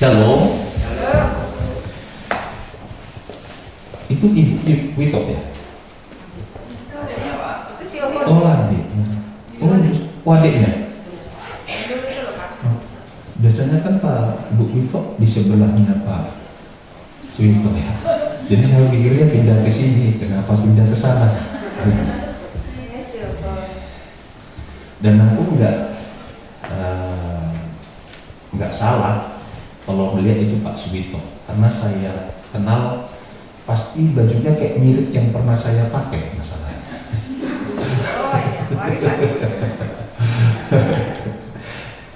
Shalom. Itu ibu Witop ya? Oh, adik. Oh, adiknya. Biasanya kan Pak Bu Witop di sebelahnya Pak Suwito ya. Jadi saya pikirnya pindah ke sini, kenapa pindah ke sana? Dan aku nggak salah kalau melihat itu Pak Suwito, karena saya kenal pasti bajunya kayak mirip yang pernah saya pakai masalahnya.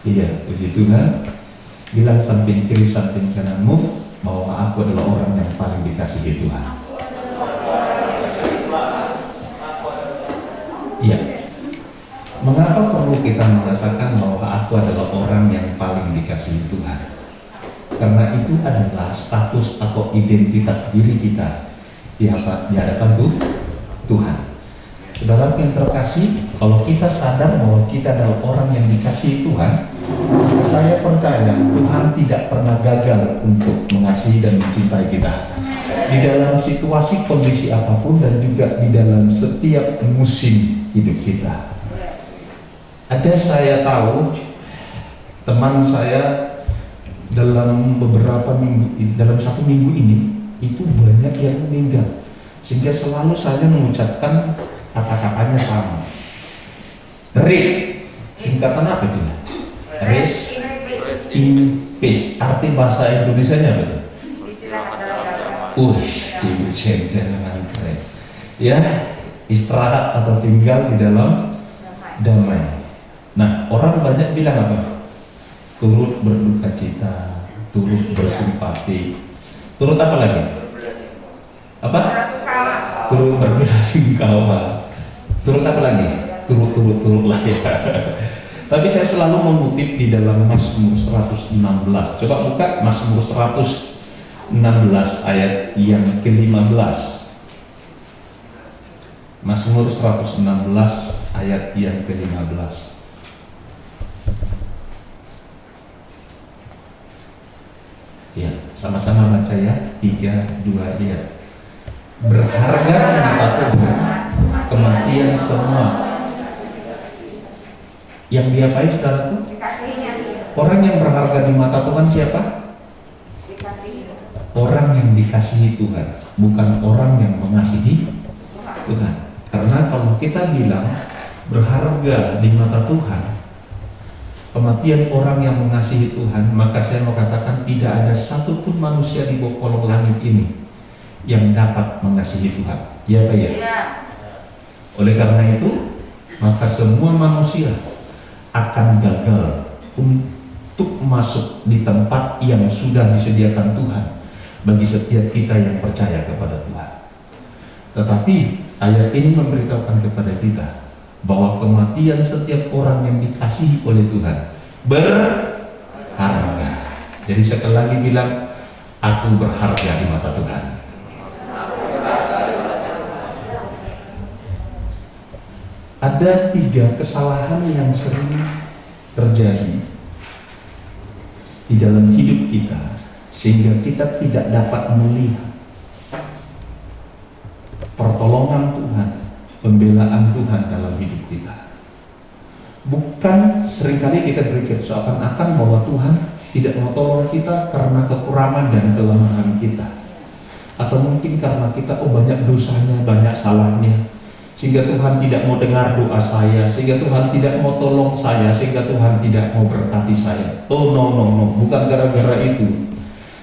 Iya, begitu kan? Bilang samping kiri samping kananmu bahwa aku adalah orang yang paling dikasihi Tuhan. Iya. Mengapa perlu kita mengatakan bahwa aku adalah orang yang paling dikasihi Tuhan? Karena itu adalah status atau identitas diri kita di hadapan Tuhan. Saudara yang terkasih, kalau kita sadar bahwa kita adalah orang yang dikasihi Tuhan, saya percaya Tuhan tidak pernah gagal untuk mengasihi dan mencintai kita. Di dalam situasi kondisi apapun dan juga di dalam setiap musim hidup kita. Ada saya tahu teman saya dalam beberapa minggu, dalam satu minggu ini itu banyak yang meninggal, sehingga selalu saya mengucapkan kata-katanya sama. Singkatan apa itu? Rest in peace. Arti bahasa Indonesianya apa itu? Ibu jangan keren. Ya, istirahat atau tinggal di dalam damai. Nah, orang banyak bilang apa? Turut berduka cita, turut bersimpati, turut apa lagi? Apa? Turut berbelasungkawa. Turut apa lagi? Turut lah ya. Tapi saya selalu mengutip di dalam Mazmur 116. Coba buka Mazmur 116 ayat yang ke-15. Mazmur 116 ayat yang ke-15. Ya, sama-sama baca ya. 3, 2, ya. Berharga di mata Tuhan kematian semua. Yang diapain saudaraku? Orang yang berharga di mata Tuhan siapa? Orang yang dikasihi Tuhan, bukan orang yang mengasihi Tuhan. Karena kalau kita bilang berharga di mata Tuhan, kematian orang yang mengasihi Tuhan, maka saya mau katakan tidak ada satupun manusia di kolong langit ini yang dapat mengasihi Tuhan. Ya Pak ya? Oleh karena itu, maka semua manusia akan gagal untuk masuk di tempat yang sudah disediakan Tuhan bagi setiap kita yang percaya kepada Tuhan. Tetapi ayat ini memberitahukan kepada kita bahwa kematian setiap orang yang dikasihi oleh Tuhan berharga. Jadi sekali lagi bilang, aku berharga di mata Tuhan. Ada 3 kesalahan yang sering terjadi di dalam hidup kita sehingga kita tidak dapat melihat pertolongan Tuhan, pembelaan Tuhan dalam hidup kita. Bukan seringkali kita berpikir seakan-akan bahwa Tuhan tidak mau tolong kita karena kekurangan dan kelemahan kita, atau mungkin karena kita banyak dosanya, banyak salahnya, sehingga Tuhan tidak mau dengar doa saya, sehingga Tuhan tidak mau tolong saya, sehingga Tuhan tidak mau berkati saya. Oh no, bukan gara-gara itu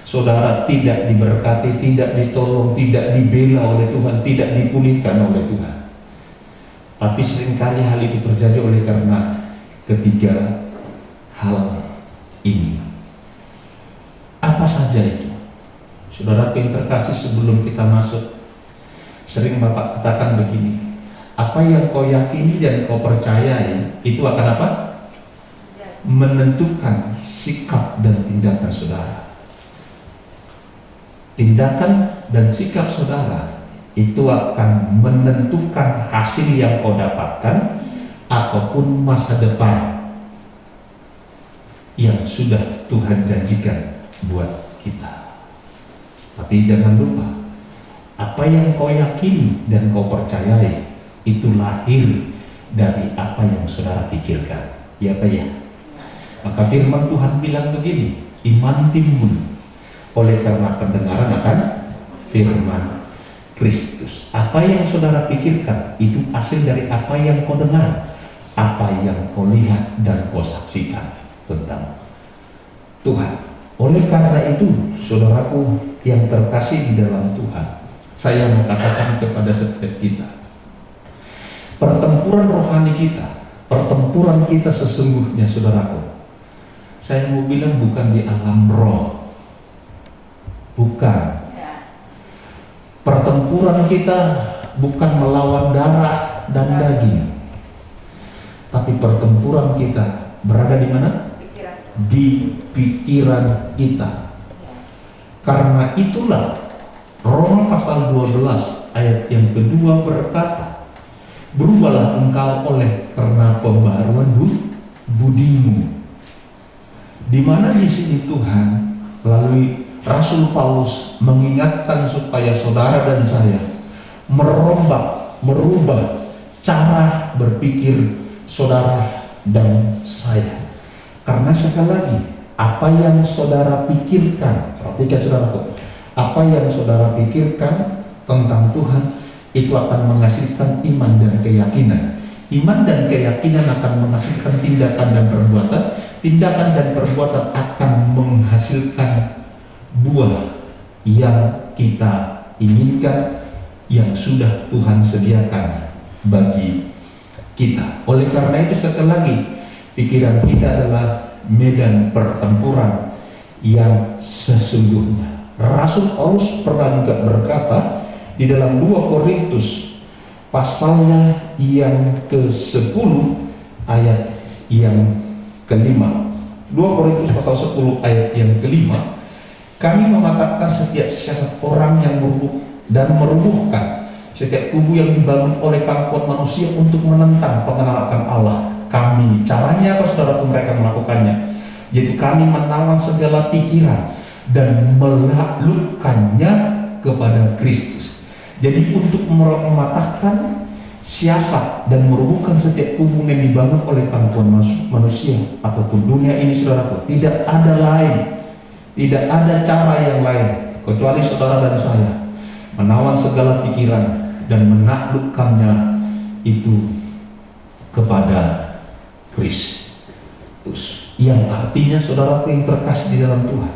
saudara tidak diberkati, tidak ditolong, tidak dibela oleh Tuhan, tidak dipulihkan oleh Tuhan. Tapi seringkali hal itu terjadi oleh karena ketiga hal ini. Apa saja itu? Saudara yang terkasih, sebelum kita masuk, sering Bapak katakan begini, apa yang kau yakini dan kau percayai itu akan apa? Menentukan sikap dan tindakan saudara. Tindakan dan sikap saudara itu akan menentukan hasil yang kau dapatkan ataupun masa depan yang sudah Tuhan janjikan buat kita. Tapi jangan lupa, apa yang kau yakini dan kau percayai itu lahir dari apa yang saudara pikirkan. Ya apa ya? Maka firman Tuhan bilang begini, iman timbul oleh karena pendengaran akan firman Kristus. Apa yang saudara pikirkan itu hasil dari apa yang kau dengar, apa yang kau lihat dan kau saksikan tentang Tuhan. Oleh karena itu, saudaraku yang terkasih di dalam Tuhan, saya mau katakan kepada setiap kita, pertempuran rohani kita, pertempuran kita sesungguhnya, saudaraku, saya mau bilang bukan di alam roh, bukan. Pertempuran kita bukan melawan darah dan daging, tapi pertempuran kita berada di mana? Di pikiran kita. Karena itulah Roma pasal 12 ayat yang kedua berkata, berubahlah engkau oleh karena pembaharuan budimu. Di mana di sini Tuhan melalui Rasul Paulus mengingatkan supaya saudara dan saya merubah cara berpikir saudara dan saya. Karena sekali lagi, apa yang saudara pikirkan, perhatikan saudaraku, apa yang saudara pikirkan tentang Tuhan itu akan menghasilkan iman dan keyakinan. Iman dan keyakinan akan menghasilkan tindakan dan perbuatan. Tindakan dan perbuatan akan menghasilkan buah yang kita inginkan, yang sudah Tuhan sediakan bagi kita. Oleh karena itu sekali lagi, pikiran kita adalah medan pertempuran yang sesungguhnya. Rasul Paulus pernah juga berkata di dalam 2 Korintus pasalnya yang ke-10 ayat yang ke-5. 2 Korintus pasal 10 ayat yang ke-5, kami mengatakan setiap siasat orang yang merubuhkan setiap tubuh yang dibangun oleh kemampuan manusia untuk menentang pengenalan akan Allah. Kami, caranya apa saudaraku mereka melakukannya? Yaitu kami menawan segala pikiran dan menaklukkannya kepada Kristus. Jadi untuk mematahkan siasat dan merubuhkan setiap tubuh yang dibangun oleh kemampuan manusia ataupun dunia ini, saudaraku, tidak ada lain, tidak ada cara yang lain kecuali saudara dan saya menawan segala pikiran dan menaklukkannya itu kepada Kristus. Yang artinya saudara yang terkasih di dalam Tuhan,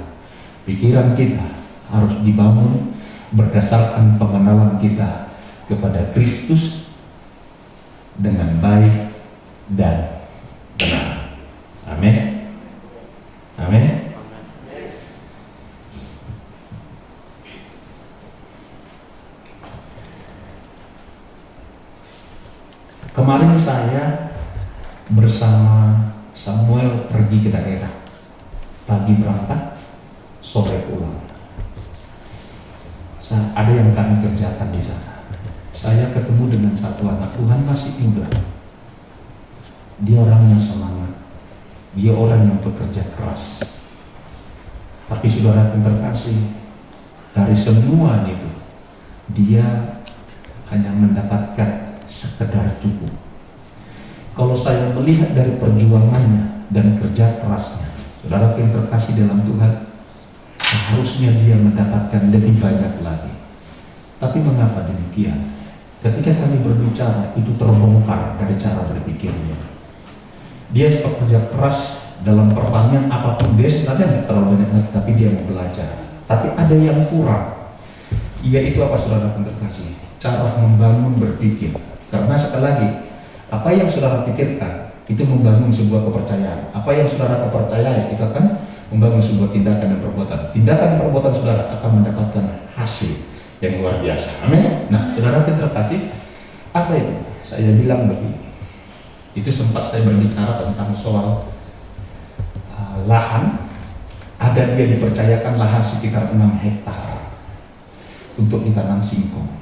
pikiran kita harus dibangun berdasarkan pengenalan kita kepada Kristus dengan baik dan benar. Amin. Amin. Kemarin saya bersama Samuel pergi ke daerah, pagi berangkat, sore pulang. Ada yang kami kerjakan di sana. Saya ketemu dengan satu anak Tuhan masih muda. Dia orang yang semangat, dia orang yang bekerja keras. Tapi saudara yang terkasih, dari semua itu dia hanya mendapatkan sekedar cukup. Kalau saya melihat dari perjuangannya dan kerja kerasnya, saudara yang terkasih dalam Tuhan, seharusnya dia mendapatkan lebih banyak lagi. Tapi mengapa demikian? Ketika kami berbicara, itu terbongkar dari cara berpikirnya. Dia bekerja keras dalam pertanian apapun, dia sebenarnya nggak terlalu banyak lagi, tapi dia mau belajar. Tapi ada yang kurang, yaitu apa saudara yang terkasih? Cara membangun berpikir. Karena sekali lagi, apa yang saudara pikirkan itu membangun sebuah kepercayaan. Apa yang saudara kepercayai itu akan membangun sebuah tindakan dan perbuatan. Tindakan dan perbuatan saudara akan mendapatkan hasil yang luar biasa. Amin. Nah, saudara yang terkasih, apa itu? Saya bilang begini. Itu sempat saya berbicara tentang soal lahan. Ada dia dipercayakan lahan sekitar 6 hektar untuk ditanam singkong.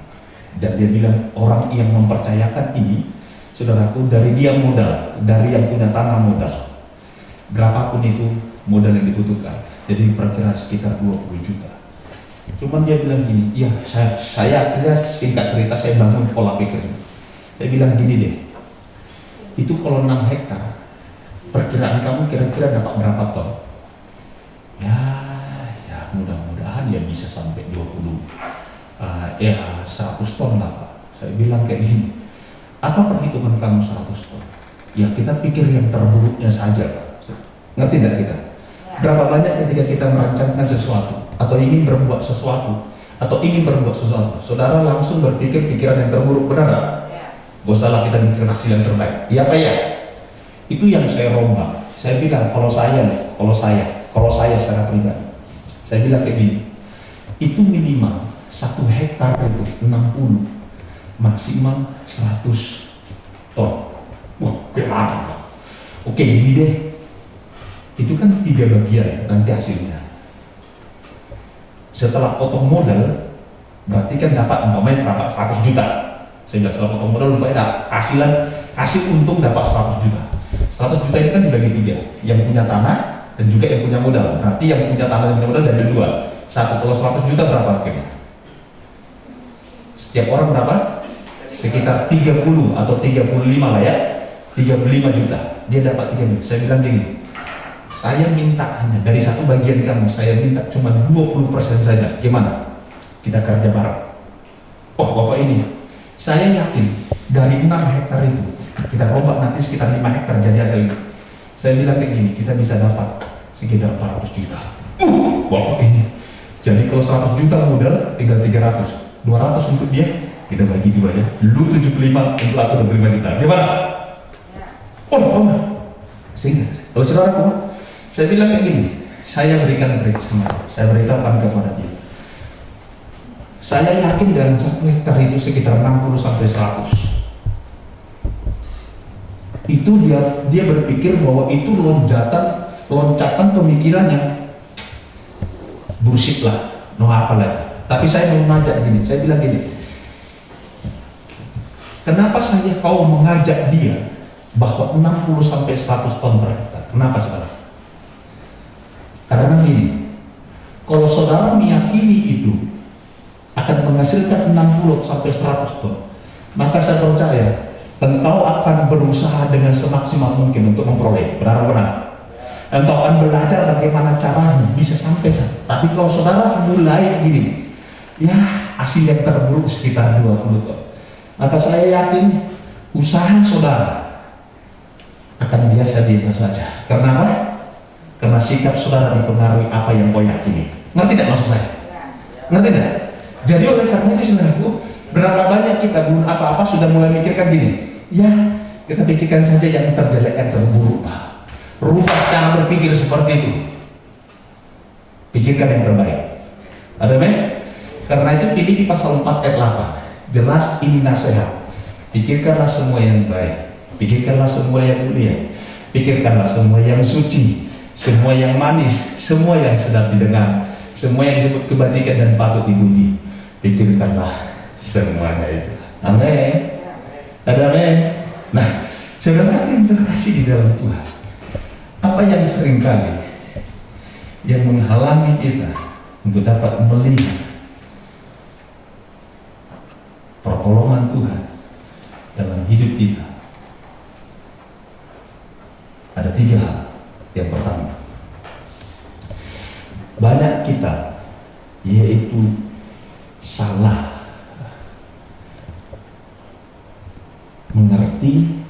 Dan dia bilang orang yang mempercayakan ini, saudaraku, dari dia modal, dari yang punya tanah modal. berapapun itu modal yang dibutuhkan. Jadi perkiraan sekitar 20 juta. Cuman dia bilang gini, ya saya akhirnya singkat cerita saya bangun pola pikir. Saya bilang gini deh, itu kalau 6 hektar, perkiraan kamu kira-kira dapat berapa ton? Ya mudah-mudahan ya bisa sampai 100 ton lah Pak. Saya bilang kayak gini, apa perhitungan kamu 100 ton? Ya kita pikir yang terburuknya saja Pak. Ngerti tidak kita? Berapa banyak ketika kita merancangkan sesuatu atau ingin berbuat sesuatu atau ingin berbuat sesuatu, saudara langsung berpikir pikiran yang terburuk, benar nggak? Gak usah lah kita mikir hasil yang terbaik. Iya apa ya? Itu yang saya rombak. Saya bilang kalau saya secara pribadi, saya bilang kayak gini, itu minimal 1 hektar itu 60 maksimal 100 ton. Wah, kenapa? Oke, gini deh. Itu kan 3 bagian nanti hasilnya. Setelah potong modal, berarti kan dapat umpamanya dapat 100 juta. Saya bilang setelah potong modal umpamanya kasih untung dapat 100 juta. 100 juta ini kan dibagi 3, yang punya tanah dan juga yang punya modal. Berarti yang punya tanah dan punya modal dari 2. Kalau 100 juta berapa akhirnya? Setiap orang berapa? Sekitar 30 atau 35 lah ya. 35 juta. Dia dapat 3 juta. Saya bilang gini, saya minta hanya dari 1 bagian kamu, saya minta cuma 20% saja. Gimana? Kita kerja bareng. Oh Bapak ini, saya yakin dari 6 hektar itu, kita rombak nanti sekitar 5 hektar jadi hasil. Saya bilang kayak gini, kita bisa dapat sekitar 400 juta. Bapak ini, jadi kalau 100 juta modal, tinggal 300. 200 untuk dia, kita bagi 2 ya. Lu 75, untuk aku 25 juta. Gimana? Oh, sehingga, kalau saudaraku, saya bilang kayak gini, saya berikan break sama dia, saya beritahukan kepada dia. Saya yakin dalam 1 hektar itu sekitar 60 sampai 100. Itu dia berpikir bahwa itu loncatan pemikiran yang bullshit lah, apa lagi. Tapi saya mau mengajak gini, saya bilang gini, kenapa saya mengajak dia bahwa 60 sampai 100 ton per hektar? Kenapa saudara? Karena gini, kalau saudara meyakini itu akan menghasilkan 60 sampai 100 ton, maka saya percaya engkau akan berusaha dengan semaksimal mungkin untuk memperoleh, benar-benar. Engkau akan belajar bagaimana caranya bisa sampai sana. Tapi kalau saudara mulai gini, ya hasil yang terburuk sekitar 20 ton, maka saya yakin usaha saudara akan biasa-biasa saja. Karena apa? Karena sikap saudara dipengaruhi apa yang kau yakini. Ngerti tidak maksud saya? Ngerti tidak? Jadi oleh karena itu saudaraku, berapa banyak kita belum apa-apa sudah mulai mikirkan gini, ya kita pikirkan saja yang terjelek, yang terburuk Pak. Rubah cara berpikir seperti itu. Pikirkan yang terbaik. Ada men? Karena itu pilih di pasal 4 ayat 8. Jelas ini nasihat. Pikirkanlah semua yang baik, pikirkanlah semua yang mulia, pikirkanlah semua yang suci, semua yang manis, semua yang sedap didengar, semua yang disebut kebajikan dan patut dipuji. Pikirkanlah semuanya itu. Amin. Ada amin. Nah, saudara yang terkasih di dalam Tuhan, apa yang seringkali yang menghalangi kita untuk dapat melihat pertolongan Tuhan dalam hidup kita? Ada 3 hal. Yang pertama, banyak kita yaitu salah mengerti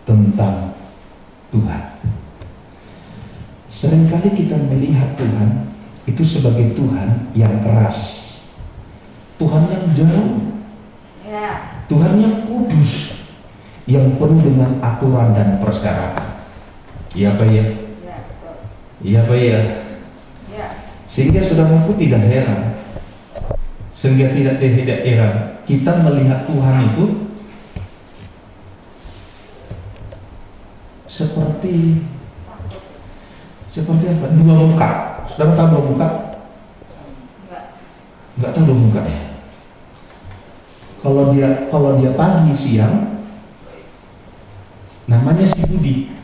tentang Tuhan. Seringkali kita melihat Tuhan itu sebagai Tuhan yang keras, Tuhan yang jauh, Tuhan yang kudus, yang penuh dengan aturan dan persyaratan. Iya apa ya? Iya apa ya? Sehingga saudaraku tidak heran, tidak heran kita melihat Tuhan itu seperti apa? 2 muka. Saudara tahu 2 muka? Enggak tahu 2 muka ya. Kalau dia pagi siang namanya si Budi,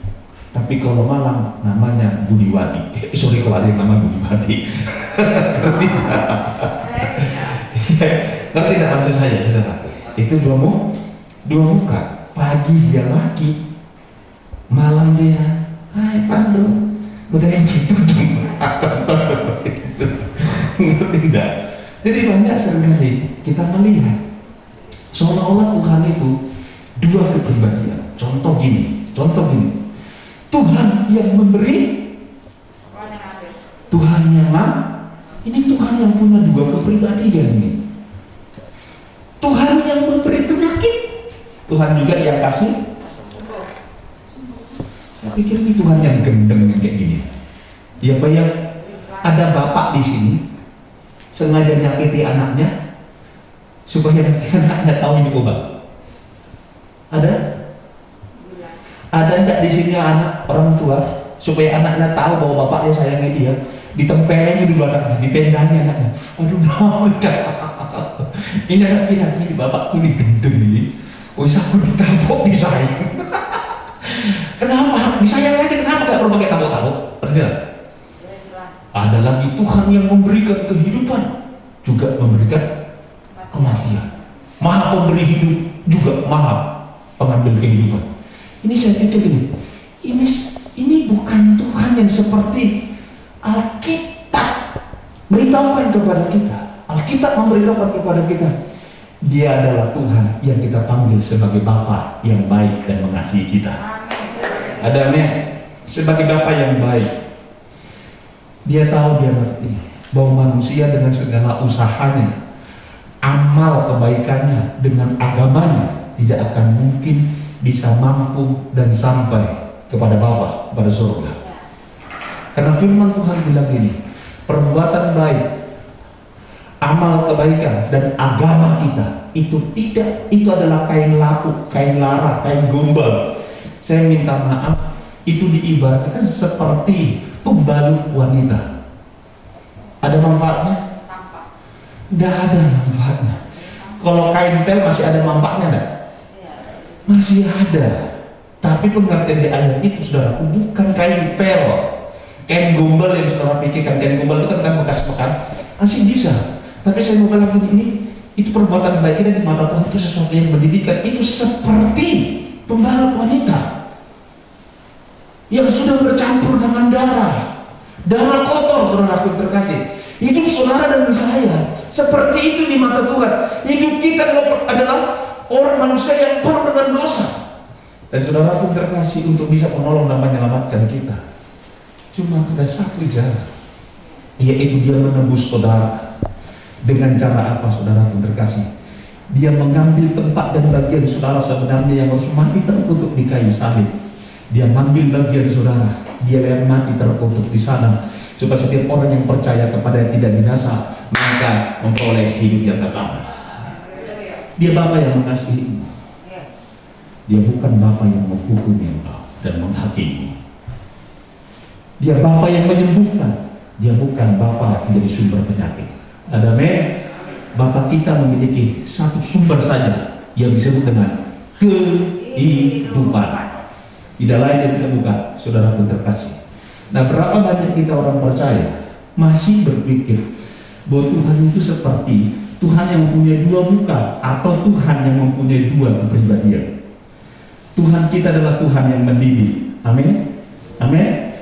Tapi kalau malam namanya Budiwati. Sorry kalau ada yang nama Budiwati. Ngerti nggak? Ngerti nggak maksud saya, saudara? Itu dua muka. Pagi dia laki, malam dia, hai Pando, udah yang gitu dong. Contoh seperti itu. Ngerti nggak? Jadi banyak sekali kita melihat seolah-olah Tuhan itu dua kepribadian. Contoh gini. Tuhan yang memberi, Tuhan yang ini Tuhan yang punya dua kepribadian ini. Tuhan yang memberi penyakit, Tuhan juga yang kasih. Saya pikir ini Tuhan yang gendeng yang kayak gini. Ya Pak ya, ada bapak di sini sengaja nyakiti anaknya supaya nanti anaknya tahu ini obat. Ada enggak di sini anak orang tua supaya anaknya tahu bahwa bapaknya sayangnya dia, ditempelin dulu anaknya, ditendangin anaknya. Aduh, ini anak bilang ini bapakku ini gendeng ini. Oh, aku ditabok disayang. Kenapa? Disayang aja, kenapa gak perlu pakai tabok-tabok? Artinya ada lagi Tuhan yang memberikan kehidupan, juga memberikan kematian. Maha pemberi hidup, juga maha pengambil kehidupan. Ini saya pikir ini bukan Tuhan yang seperti Alkitab beritahukan kepada kita. Alkitab memberitahukan kepada kita, Dia adalah Tuhan yang kita panggil sebagai Bapa yang baik dan mengasihi kita. Ada amin. Sebagai Bapa yang baik, Dia tahu, Dia ngerti bahwa manusia dengan segala usahanya, amal kebaikannya, dengan agamanya tidak akan mungkin bisa mampu dan sampai kepada Bapa, pada surga. Karena firman Tuhan bilang gini, perbuatan baik, amal kebaikan dan agama kita itu adalah kain lapuk, kain lara, kain gombal. Saya minta maaf, itu diibaratkan seperti pembalut wanita. Ada manfaatnya? Tidak ada manfaatnya. Kalau kain pel masih ada manfaatnya enggak? Masih ada. Tapi pengertian di ayat itu, saudara, bukan kain pel, kain gombal yang saudara pikirkan. Kain gombal itu kan bekas makan, masih bisa. Tapi saya mau bilang ini itu perbuatan baik kita di mata Tuhan itu sesuatu yang mendidikan. Itu seperti pembalut wanita yang sudah bercampur dengan darah kotor, saudara aku terkasih. Hidup saudara dan saya seperti itu di mata Tuhan. Hidup kita adalah orang manusia yang penuh dengan dosa. Dan saudara pun terkasih, untuk bisa menolong dan menyelamatkan kita cuma ada satu jalan, yaitu Dia menebus saudara. Dengan cara apa, saudara pun terkasih? Dia mengambil tempat dan bagian saudara sebenarnya yang harus mati terkutuk di kayu salib. Dia mengambil bagian saudara, Dia yang mati terkutuk di sana, supaya setiap orang yang percaya kepada tidak binasa, maka memperoleh hidup yang kekal. Dia Bapa yang mengasihi. Dia bukan Bapa yang menghukumi dan menghakimi. Dia Bapa yang menyembuhkan. Dia bukan Bapa menjadi sumber penyakit. Ada amin. Bapa kita memiliki satu sumber saja yang disebut dengan kehidupan. Tidak lain dan tidak bukan, saudara pun terkasih. Nah, berapa banyak kita orang percaya masih berpikir bahwa Tuhan itu seperti Tuhan yang mempunyai dua muka, atau Tuhan yang mempunyai dua kepribadian. Tuhan kita adalah Tuhan yang mendidik. Amin. Amin.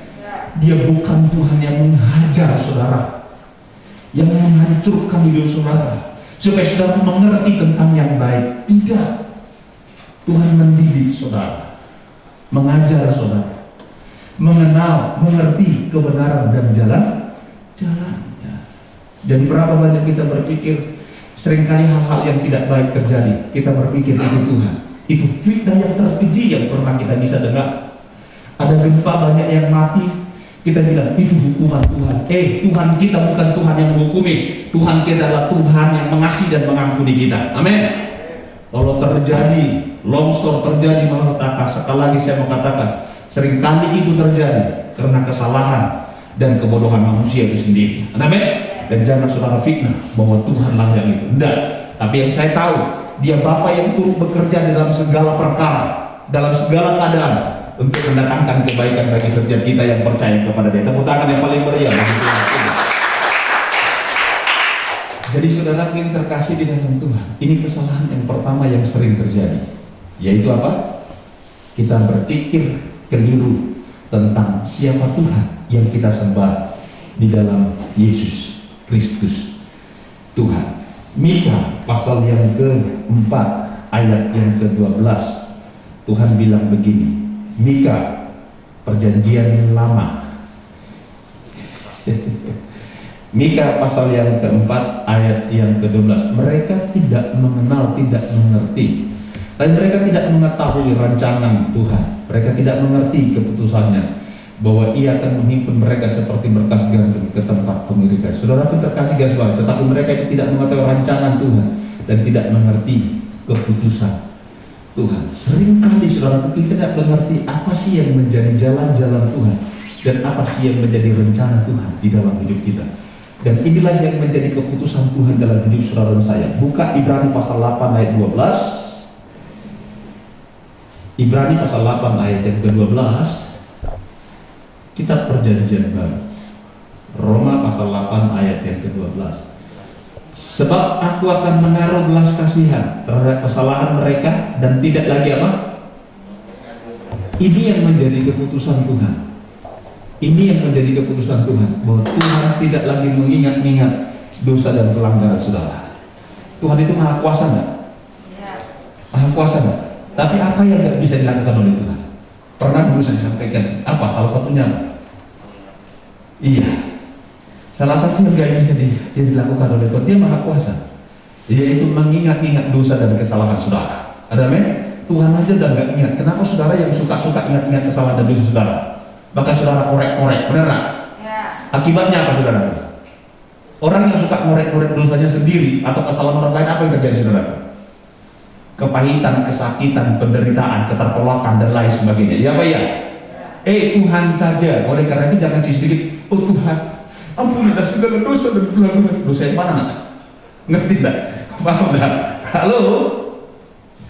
Dia bukan Tuhan yang menghajar saudara, yang menghancurkan hidup saudara supaya saudara mengerti tentang yang baik. Tidak. Tuhan mendidik saudara, mengajar saudara, mengenal, mengerti kebenaran dan jalannya. Dan berapa banyak kita berpikir, seringkali hal-hal yang tidak baik terjadi, kita berpikir itu Tuhan. Itu fitnah yang terkeji yang pernah kita bisa dengar. Ada gempa banyak yang mati, kita bilang itu hukuman Tuhan. Tuhan kita bukan Tuhan yang menghukumi. Tuhan kita adalah Tuhan yang mengasihi dan mengampuni kita. Amin. Kalau terjadi longsor, terjadi malapetaka, sekali lagi saya mau katakan, seringkali itu terjadi karena kesalahan dan kebodohan manusia itu sendiri. Amin. Dan jangan saudara fitnah bahwa Tuhanlah yang itu. Tidak. Tapi yang saya tahu, Dia Bapa yang turut bekerja dalam segala perkara, dalam segala keadaan, untuk mendatangkan kebaikan bagi setiap kita yang percaya kepada Dia. Tepuk tangan yang paling meriah bagi Tuhan. Jadi saudara yang terkasih di dalam Tuhan, ini kesalahan yang pertama yang sering terjadi, yaitu apa? Kita berpikir keliru tentang siapa Tuhan yang kita sembah di dalam Yesus Kristus Tuhan. Mika pasal yang ke-4 ayat yang ke-12, Tuhan bilang begini. Mika, perjanjian lama. Mika pasal yang ke-4 ayat yang ke-12. Mereka tidak mengenal, tidak mengerti, dan mereka tidak mengetahui rancangan Tuhan. Mereka tidak mengerti keputusannya, bahwa Ia akan menghimpun mereka seperti berkas gandum ke tempat pengirikan. Saudara pun terkasih garis bawah, tetapi mereka itu tidak mengetahui rancangan Tuhan dan tidak mengerti keputusan Tuhan. Seringkali saudara kita tidak mengerti apa sih yang menjadi jalan-jalan Tuhan dan apa sih yang menjadi rencana Tuhan di dalam hidup kita. Dan inilah yang menjadi keputusan Tuhan dalam hidup saudara dan saya. Buka Ibrani pasal 8 ayat 12. Ibrani pasal 8 ayat yang ke-12, kitab perjanjian baru. Roma pasal 8 ayat yang ke-12. Sebab aku akan menaruh belas kasihan terhadap kesalahan mereka dan tidak lagi apa? Ini yang menjadi keputusan Tuhan. Ini yang menjadi keputusan Tuhan, bahwa Tuhan tidak lagi mengingat-ingat dosa dan pelanggaran saudara. Tuhan itu maha kuasa enggak? Maha kuasa enggak? Tapi apa yang nggak bisa dilakukan oleh Tuhan? Pernah dulu saya sampaikan, apa salah satunya? Iya, salah satu yang nggak bisa dilakukan oleh Tuhan, Dia maha kuasa, yaitu mengingat-ingat dosa dan kesalahan saudara. Ada men? Tuhan aja udah nggak ingat. Kenapa saudara yang suka-suka ingat-ingat kesalahan dan dosa saudara? Maka saudara korek-korek, benar nggak? Ya. Akibatnya apa saudara? Orang yang suka ngorek-ngorek dosanya sendiri atau kesalahan orang lain, apa yang terjadi saudara? Kepahitan, kesakitan, penderitaan, ketertolakan dan lain sebagainya. Ya apa ya? Tuhan saja. Oleh karena itu jangan sedikit, oh Tuhan, ampunilah segala dosa dan pelanggaran. Dosa yang mana? Ngerti enggak? Paham enggak? Halo?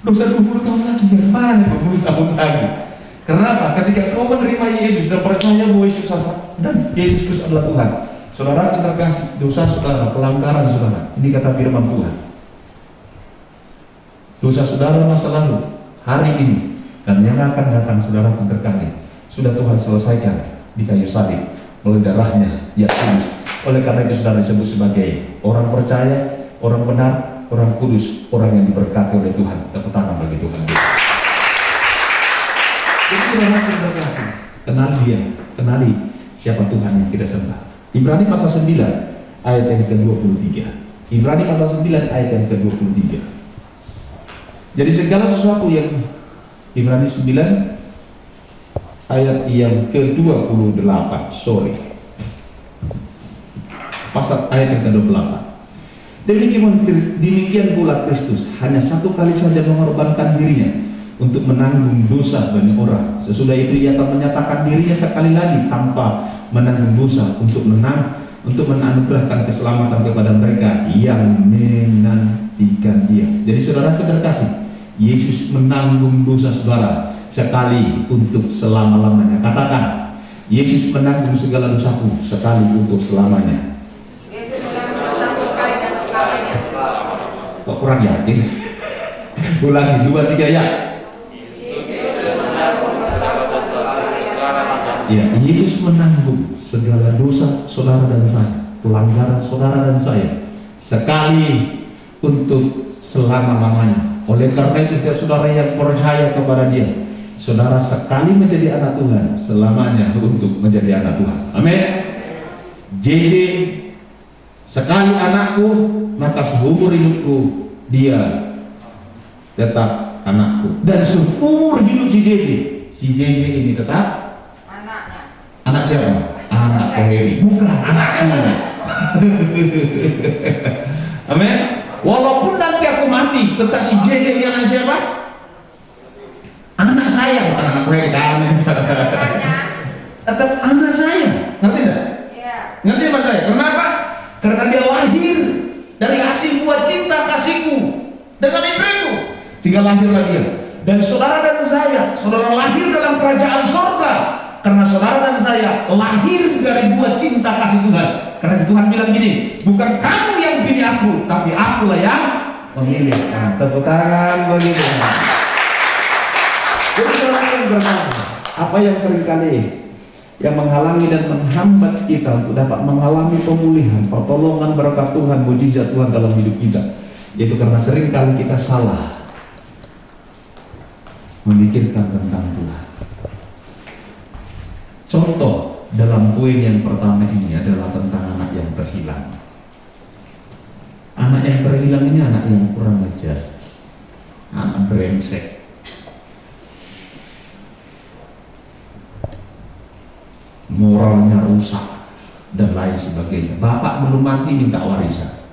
Dosa 20 tahun lagi, yang mana 20 tahun lagi? Kenapa? Ketika kau menerima Yesus dan percaya bahwa Yesus dan Yesus Kristus adalah Tuhan, saudara yang terkasih, dosa saudara, pelanggaran saudara, ini kata firman Tuhan. Dosa saudara masa lalu, hari ini, dan yang akan datang saudara yang terkasih, sudah Tuhan selesaikan di kayu salib melalui darahnya yang kudus. Oleh karena itu saudara disebut sebagai orang percaya, orang benar, orang kudus, orang yang diberkati oleh Tuhan. Tepuk tangan bagi Tuhan. Jadi saudara yang terkasih, kenal Dia, kenali siapa Tuhan yang kita sembah. Ibrani pasal 9 ayat yang ke-23. Ibrani pasal 9 ayat yang ke-23. Jadi segala sesuatu yang Ibrani 9 ayat yang ke-28, pasal ayat yang ke-28. Demikian pula Kristus hanya satu kali saja mengorbankan dirinya untuk menanggung dosa banyak orang. Sesudah itu Ia akan menyatakan dirinya sekali lagi tanpa menanggung dosa untuk menganugerahkan keselamatan kepada mereka yang menantikan Dia. Jadi saudara terkasih, Yesus menanggung dosa saudara sekali untuk selama-lamanya. Katakan, Yesus menanggung segala dosaku sekali untuk selamanya. Yesus menanggung sekali untuk selamanya. Kok kurang yakin? Ulangi 2, 3 ya. Ya, Yesus menanggung segala dosa saudara dan saya, pelanggaran saudara dan saya, sekali untuk selama-lamanya. Oleh karena itu setiap saudara yang percaya kepada Dia, saudara sekali menjadi anak Tuhan, selamanya untuk menjadi anak Tuhan. Amin. JJ sekali anakku, maka seumur hidupku dia tetap anakku. Dan seumur hidup si JJ ini tetap anaknya. Anak siapa? Anak Koheri, bukan anakku. Amin. Walaupun nanti aku mati, tetap si JJ ini anak siapa? Anak saya, bukan anak Koheri. Tetap anak saya. Ngerti tidak? Iya. Ngerti apa saya? Kenapa? Karena dia lahir dari kasih buat cinta kasihku dengan istriku, sehingga lahirlah dia. Dan Dan saudara dan saya, saudara lahir dalam kerajaan surga karena saudara dan saya lahir dari buah cinta kasih Tuhan. Karena Tuhan bilang gini, bukan kamu yang pilih aku, tapi akulah yang memilih. Tepuk tangan bagi Tuhan. Jadi saudara yang bermakna, apa yang seringkali yang menghalangi dan menghambat kita untuk dapat mengalami pemulihan, pertolongan, berkat Tuhan, mujizat Tuhan dalam hidup kita, yaitu karena seringkali kita salah memikirkan tentang Tuhan. Contoh dalam poin yang pertama ini adalah tentang anak yang terhilang. Anak yang terhilang ini anak yang kurang ajar, anak brengsek. Moralnya rusak dan lain sebagainya. Bapak belum mati minta warisan,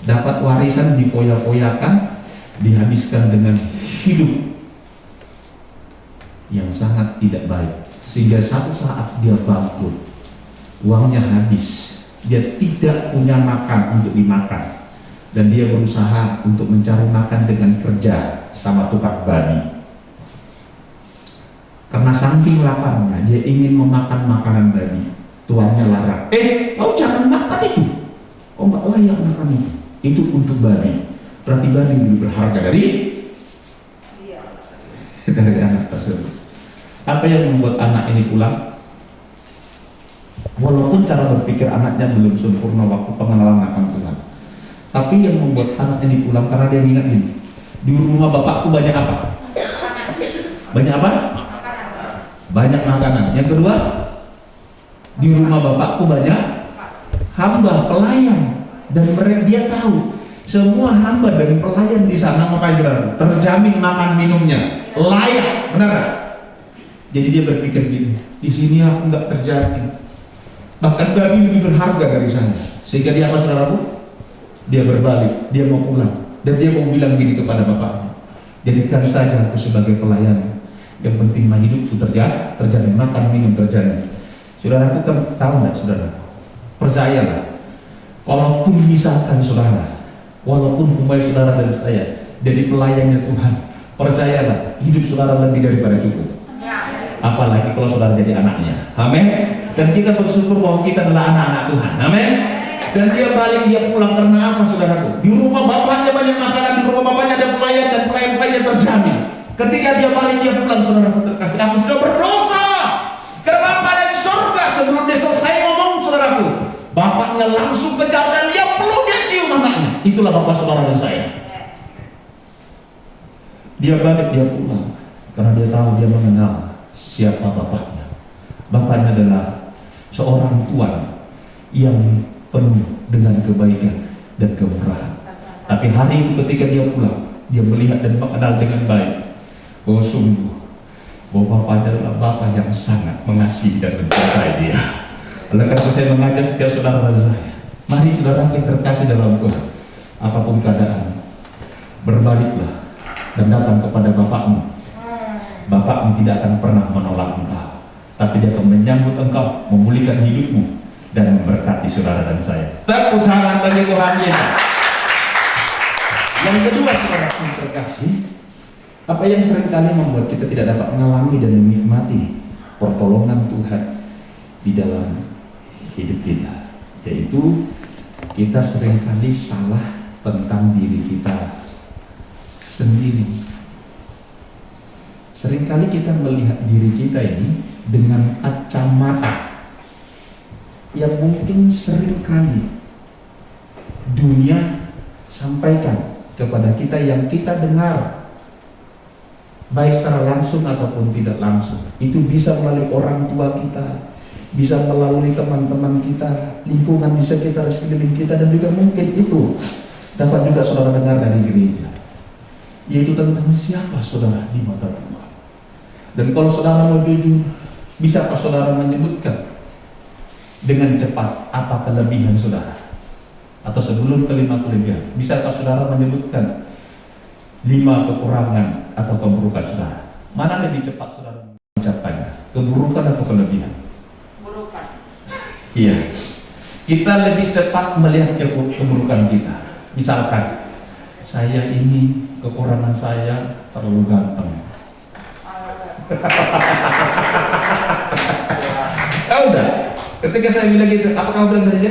dapat warisan dipoya-poyakan, dihabiskan dengan hidup yang sangat tidak baik, sehingga satu saat dia bangkrut, uangnya habis, dia tidak punya makan untuk dimakan, dan dia berusaha untuk mencari makan dengan kerja sama tukang babi. Karena saking laparnya, dia ingin memakan makanan babi. Tuannya larang. Kau jangan makan itu. Kau nggak layak makan itu. Itu untuk babi. Berarti babi lebih berharga dari anak tersebut. Apa yang membuat anak ini pulang? Walaupun cara berpikir anaknya belum sempurna waktu pengenalan akan Tuhan, tapi yang membuat anak ini pulang karena dia ingat ini. Di rumah bapakku banyak apa? Banyak apa? Banyak makanan. Yang kedua, di rumah bapakku banyak hamba, pelayan, dan mereka dia tahu semua hamba dan pelayan di sana makanya terjamin makan minumnya layak, benar? Jadi dia berpikir gini, di sini aku nggak terjamin, bahkan babi lebih berharga dari sana. Sehingga dia apa, saudaraku? Dia berbalik, dia mau pulang, dan dia mau bilang gini kepada bapaknya, jadikan saja aku sebagai pelayan. Yang penting mah hidupku terjamin, makan minum terjamin. Saudaraku kan tahu nggak, saudara? Percayalah, walaupun misalkan saudara, walaupun umpamanya saudara dan saya jadi pelayannya Tuhan, percayalah hidup saudara lebih daripada cukup. Apalagi kalau saudara jadi anaknya. Amin. Dan kita bersyukur bahwa kita adalah anak-anak Tuhan. Amin. Dan dia balik, dia pulang karena apa, saudaraku? Di rumah bapaknya banyak makanan, di rumah bapaknya ada pelayan, dan pelayan-pelayan terjamin. Ketika dia balik, dia pulang, saudara terkasih, aku sudah berdosa karena Bapa dari surga. Sebelum dia selesai ngomong, saudaraku, bapaknya langsung kejar dan dia peluk, dia cium anaknya. Itulah bapak saudara dan saya. Dia balik, dia pulang karena dia tahu, dia mengenal siapa bapaknya. Bapaknya adalah seorang tuan yang penuh dengan kebaikan dan kemurahan. Tapi hari itu ketika dia pulang, dia melihat dan mengenal dengan baik bahwa sungguh bahwa bapaknya adalah bapak yang sangat mengasihi dan mencintai dia. Oleh karena saya mengajak setiap saudara saya, mari saudara yang terkasih dalam Tuhan, apapun keadaan, berbaliklah dan datang kepada bapakmu. Bapakmu tidak akan pernah menolak engkau, tapi dia akan menyambut engkau, memulihkan hidupmu, dan memberkati saudara dan saya. Tepuk tangan bagi Tuhan kita. Yang kedua, saudara yang terkasih, apa yang seringkali membuat kita tidak dapat mengalami dan menikmati pertolongan Tuhan di dalam hidup kita, yaitu kita seringkali salah tentang diri kita sendiri. Seringkali kita melihat diri kita ini dengan kacamata yang mungkin seringkali dunia sampaikan kepada kita, yang kita dengar baik secara langsung ataupun tidak langsung. Itu bisa melalui orang tua kita, bisa melalui teman-teman kita, lingkungan di sekitar sekeliling kita, dan juga mungkin itu dapat juga saudara dengar dari gereja, yaitu tentang siapa saudara di mata Tuhan. Dan kalau saudara mau jujur, bisakah saudara menyebutkan dengan cepat apa kelebihan saudara? Atau sebelum ke 5 kelebihan, bisakah saudara menyebutkan 5 kekurangan atau keburukan saudara? Mana lebih cepat saudara mencapainya? Keburukan atau kelebihan? Keburukan. Iya. Kita lebih cepat melihat keburukan kita. Misalkan, saya ini kekurangan saya terlalu ganteng. Ya udah, ketika saya bilang gitu, apa kamu bilang tadi?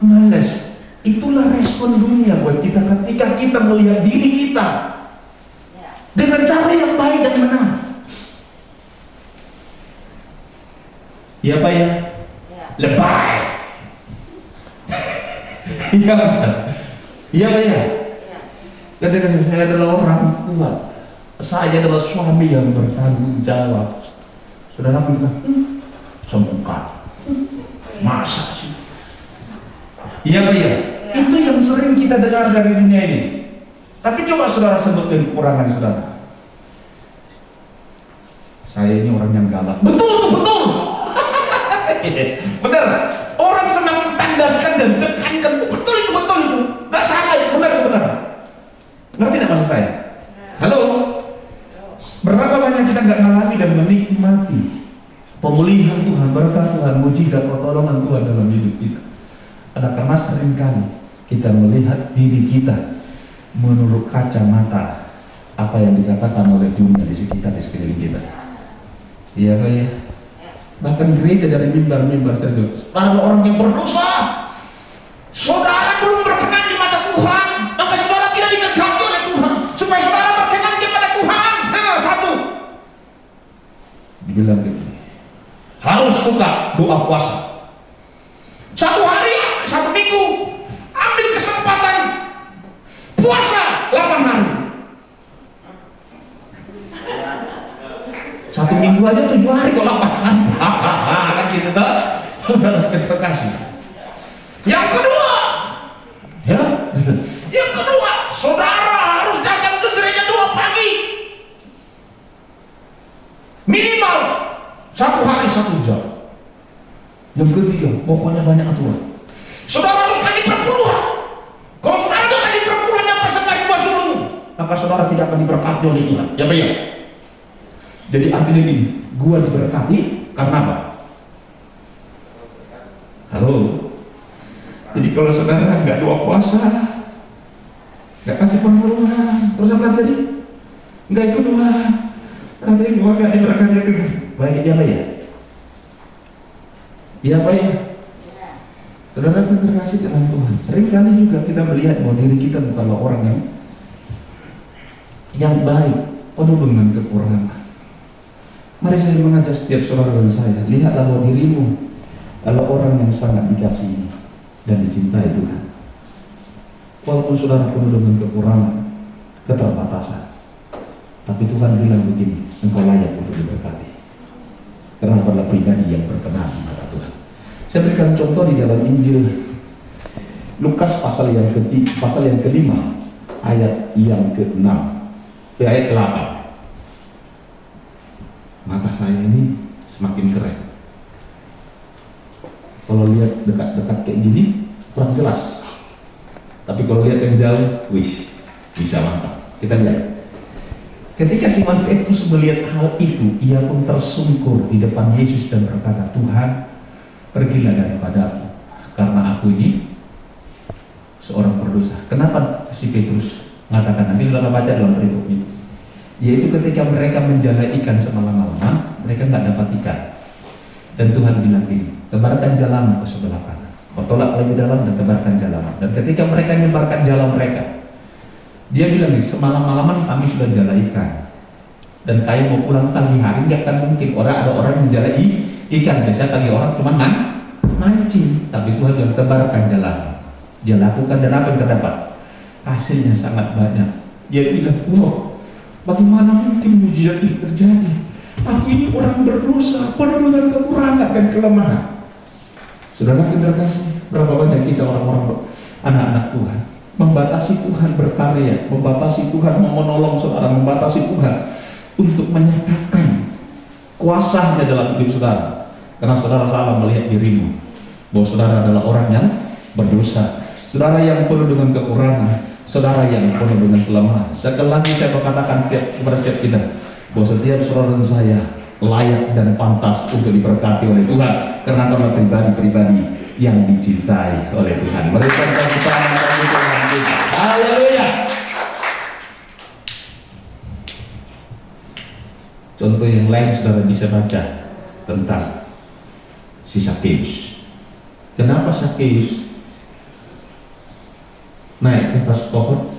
Males. Itulah respon dunia buat kita ketika kita melihat diri kita dengan cara yang baik dan benar. Iya Pak ya? Lebay. Iya Pak. Iya Pak ya? Ketika saya adalah orang tua, saya adalah suami yang bertanggung jawab. Saudara bilang, sembungkan. Masa sih? Iya Pak ya? Itu yang sering kita dengar dari dunia ini. Tapi coba saudara sebutkan kekurangan saudara. Saya ini orang yang galak. Betul, betul. Benar. Orang semakin tandaskan dan tekankan. Betul itu, betul itu. Nggak salah itu, benar, benar. Ngerti tidak maksud saya? Halo? Berapa banyak kita nggak ngalami dan menikmati pemulihan Tuhan, berkat Tuhan, mujizat pertolongan Tuhan dalam hidup kita? Ada karena seringkali kita melihat diri kita menurut kacamata apa yang dikatakan oleh dunia di sekitar, di sekeliling kita. Iya Pak ya? Bahkan gereja dari mimbar-mimbar serius, para orang yang berdosa, saudara belum berkenan di mata Tuhan, maka saudara tidak diberkati oleh Tuhan, supaya saudara berkenan kepada Tuhan. Nah, satu dibilang begini, harus suka doa puasa. Satu hari, satu minggu, ambil kesempatan puasa 8 hari. Satu minggu aja 7 hari kok 8 hari. Kan gitu toh? Terima kasih. Yang kedua, ya, yang kedua, saudara harus datang ke gereja 2 pagi. Minimal 1 hari 1 jam. Yang ketiga, pokoknya banyak aturan. Saudara harus kasih perpuluhan. Kalau saudara tidak kasih perpuluhan dan persembahan buat suruh, maka saudara tidak akan diberkati oleh Tuhan. Ya Pak ya? Jadi artinya gini, gua diberkati karena apa? Halo. Jadi kalau saudara nggak doa puasa, nggak kasih perpuluhan, terus apa tadi? Nggak ikut Tuhan, nanti gua nggak diberkati itu. Baik ya Pak ya? Iya Pak ya? Saudara terkasih dalam Tuhan. Seringkali juga kita melihat bahwa diri kita bukanlah orang yang baik, penuh dengan kekurangan. Mari saya mengajak setiap saudara dan saya, lihatlah bahwa dirimu adalah orang yang sangat dikasihi dan dicintai Tuhan. Walaupun saudara penuh dengan kekurangan, keterbatasan, tapi Tuhan bilang begini, engkau layak untuk diberkati. Karena adalah pribadi yang berkenan di mata Tuhan. Saya berikan contoh di dalam Injil Lukas pasal yang kelima, ayat yang ke-6, ayat 8. Mata saya ini semakin keren. Kalau lihat dekat-dekat kayak gini kurang jelas. Tapi kalau lihat yang jauh, wis, bisa mantap. Kita lihat. Ketika Simon Petrus melihat hal itu, ia pun tersungkur di depan Yesus dan berkata, Tuhan, pergilah daripada aku, karena aku ini seorang berdosa. Kenapa si Petrus mengatakan? Nanti saudara baca dalam perikop itu. Yaitu ketika mereka menjala ikan semalam-malaman, mereka nggak dapat ikan. Dan Tuhan bilang ini, tebarkan jalamu ke sebelah kanan, bertolak lebih dalam dan tebarkan jalamu. Dan ketika mereka menyebarkan jala mereka, dia bilang, semalam-malaman kami sudah jala ikan, dan kayu mau pulang pagi hari, nggak akan mungkin ada orang yang menjala ikan. Biasanya pagi orang cuma mancing, tapi Tuhan yang tebarkan jala. Dia lakukan dan apa yang terdapat? Hasilnya sangat banyak. Dia bilang, wow, bagaimana mungkin mujizat ini terjadi? Aku ini orang berdosa, penuh dengan kekurangan dan kelemahan. Saudara kita kasih, berapa banyak kita orang-orang anak-anak Tuhan membatasi Tuhan berkarya, membatasi Tuhan menolong saudara, membatasi Tuhan untuk menyatakan kuasanya dalam hidup saudara. Karena saudara salah melihat dirimu, bahwa saudara adalah orang yang berdosa, saudara yang penuh dengan kekurangan, saudara yang penuh dengan kelemahan. Sekali lagi saya berkatakan kepada setiap kita, bahwa setiap saudara dan saya layak dan pantas untuk diberkati oleh Tuhan, karena adalah pribadi-pribadi yang dicintai oleh Tuhan. Mereka kita Haleluya. Contoh yang lain saudara bisa baca tentang si Sakeus. Kenapa Sakeus naik ke atas pohon